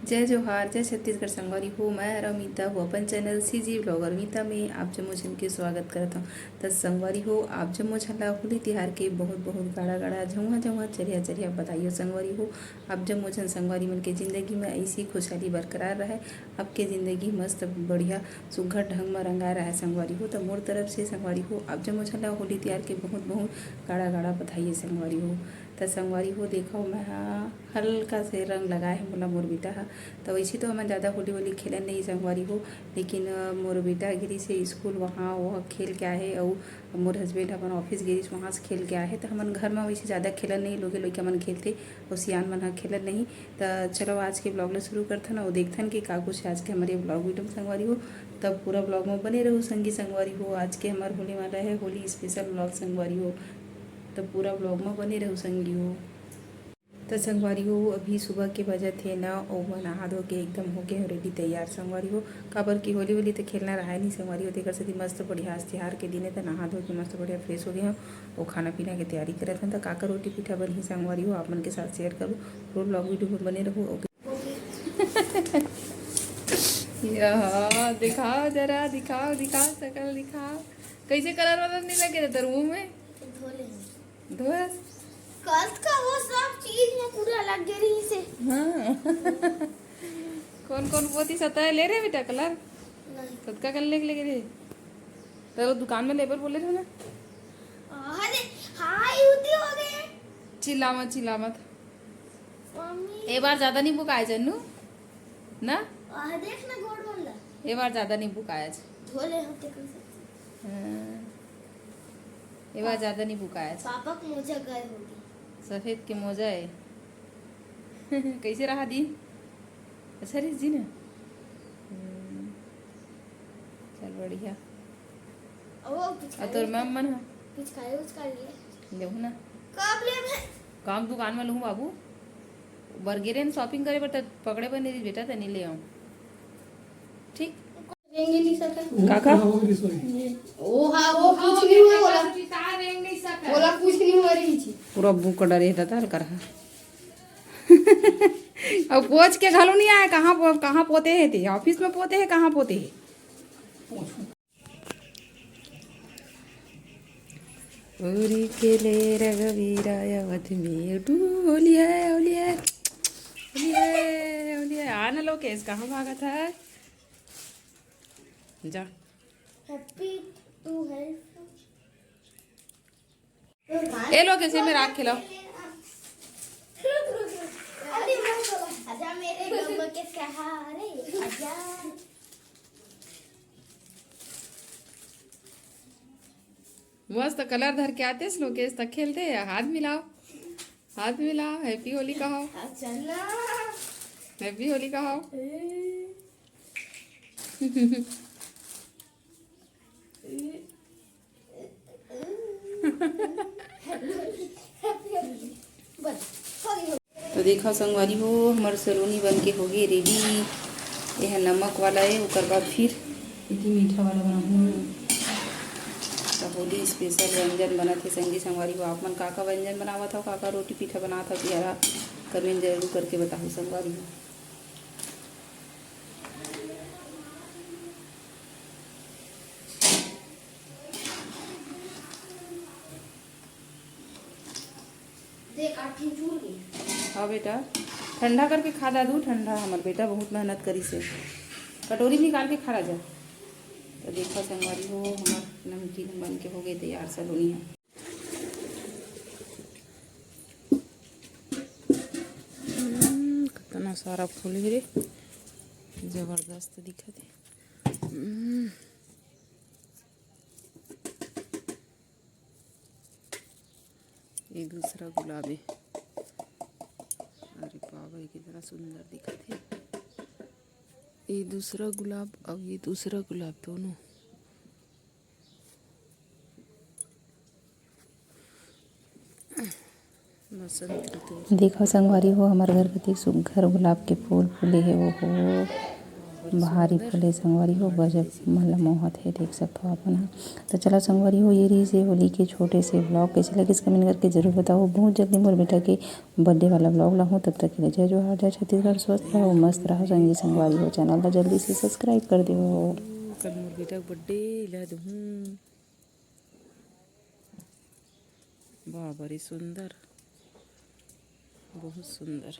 जय जोहार, जय छत्तीसगढ़ संगवारी हो। मैं रमिता हो अपन चैनल सीजी ब्लॉगर मीता में आप जम्मो झन के स्वागत करता हूँ। तो संगवारी हो आप जम्मो झन ला होली तिहार के बहुत बहुत गाड़ा गाड़ा झुआ झुआ चरिया चरिया बताइयो संगवारी हो। आप जम्मो झन संगवारी मन के ज़िंदगी में ऐसी खुशहाली बरकरार रहे, आपके ज़िंदगी मस्त बढ़िया सुघर ढंग में रंगा रहा है संगवारी हो। तो मोर तरफ से संगवारी हो आप जम्मो झन ला होली तिहार के बहुत बहुत गाड़ा गाड़ा बधाई संगवारी हो। तो संगवारी हो देखो मैं हल्का से रंग लगाए है मोला मोर बेटा हा। तो वैसे तो हमें ज़्यादा होली वोली खेलन नहीं संगवारी हो, लेकिन मोर बेटा गिरी से स्कूल वहाँ वह खेल के आए और मोर हस्बैंड अपन ऑफिस गिरी वहाँ से खेल के आए तो हमन घर में वैसे ज़्यादा खेलन नहीं, लोगे लोग मन खेलते और सियान मन खेलन नहीं। तो चलो आज के ब्लॉग ले शुरू करते ना और देखथन कि का कुछ आज के हमारे ब्लॉग वीडियो में संगवारी हो। तब पूरा ब्लॉग में बने रहो संगी संगवारी हो। आज के हमारे होली वाला है होली स्पेशल ब्लॉग संगवारी हो, तो पूरा ब्लॉग में बने रहो संगी हो। तो संगवारी हो अभी सुबह के बजे थे ना और मैं नहा धो के एकदम हो गए रेडी तैयार संगवारी हो। काबर की होली होली तो खेलना रहा नहीं संगवारी हो। तेकर से मस्त बढ़िया आज तिहार के दिन है तो नहा धो के मस्त बढ़िया फ्रेश हो गए हैं और खाना पीना की तैयारी करते हैं। तो काका रोटी पीठा बनी संगवारी हो आप मन के साथ शेयर करूँ पूरा ब्लॉग वीडियो में बने रहो। दिखाओ जरा दिखाओ दिखाओ शकल दिखाओ कैसे कलर वलर नहीं लगे थे तेरे मुँह में धोए कल का वो सब चीज में पूरा लग गई से। हाँ कौन कौन पोती सता ले रहे बेटा कलर नहीं खुद का कलर लेके गए तो दुकान में लेबर बोले थे ना। अरे हां युति हो गए चिल्ला मत मम्मी एक बार ज्यादा नहीं बुकाया जन्नू ना देख ना गोड़ वाला एक बार ज्यादा नहीं बुकाया धोले होते कैसे एक बार ज्यादा नहीं बुकाया पापा को मोजा गए होगी सफेद के मोजा है कैसे रहा दिन अच्छा रे जी ना चल बढ़िया ओ कुछ और तोर मैम मन है कुछ खाए उसका लिए लेहू ना कब ले मैं काम दुकान में लूँ बाबू बर्गेरे शॉपिंग करे पर पकड़े पर नहीं बेटा तो नहीं ले आऊँ ठीक रेंगे नहीं सका काका ओ हां वो कुछ नहीं हुआ बोला रेंग नहीं सका बोला कुछ नहीं हो रही थी पूरा बुक डरे था कर अब पोछ के घालू नहीं आया कहाँ पोते हैं थे ऑफिस में पोते हैं कहाँ पोते हैं पूरी के ले रघुवीरा अवध में डोली है ओली है ओली है ओली है आना लोकेश कहाँ भागा था जा हैप्पी टू हेल्प ए लोकेश में राख खिलाओ अरे आजा मेरे गम के सहारे आजा मस्त कलर धर के आते लोकेश तक खेलते हैं। हाथ मिलाओ हैप्पी होली कहो चला हैप्पी होली कहो तो देखा संगवारी हो हमारे सलोनी बन के हो गई रेडी। यह नमक वाला है उसके बाद फिर इतनी मीठा वाला बनाऊँ तो होली स्पेशल व्यंजन बना थे संगी संगवारी हो। आप मन काका व्यंजन बनावा था काका रोटी पीठा बना था तिहारा कमेंट जरूर करके बताओ संगवारी हो। हाँ बेटा ठंडा करके खा दादू ठंडा हमारे बेटा बहुत मेहनत करी से कटोरी निकाल के खा जा। तो देखो संगवारी हो हमारे नमकीन बन के हो गए तैयार सलोनी है। कितना सारा फूल है रे जबरदस्त दिखत है। ये दूसरा गुलाब है अरे बाबा कितना सुंदर दिखत है। ये दूसरा गुलाब और ये दूसरा गुलाब दोनों देखो संगवारी हो हमारे घर कति सुघर गुलाब के फूल फूले है वो हो भारी फले संगवारी हो गजब मन ल मोहत है, देख सकते हो अपन ह। तो चलो संगवारी हो, ये रही से होली के छोटे से ब्लॉग कैसे लगे कमेंट करके जरूर बताओ। बहुत जल्दी मोर बेटा के बर्थडे वाला ब्लॉग ला हूँ, तब तक के लिए जय जोहार, जय छत्तीसगढ़, स्वस्थ रहो मस्त रहो संगी संगवारी हो। चैनल ला जल्दी से सब्सक्राइब कर दियो। कल मोर बेटा बर्थडे ला दूँ, वाह बड़ी सुंदर, बहुत सुंदर।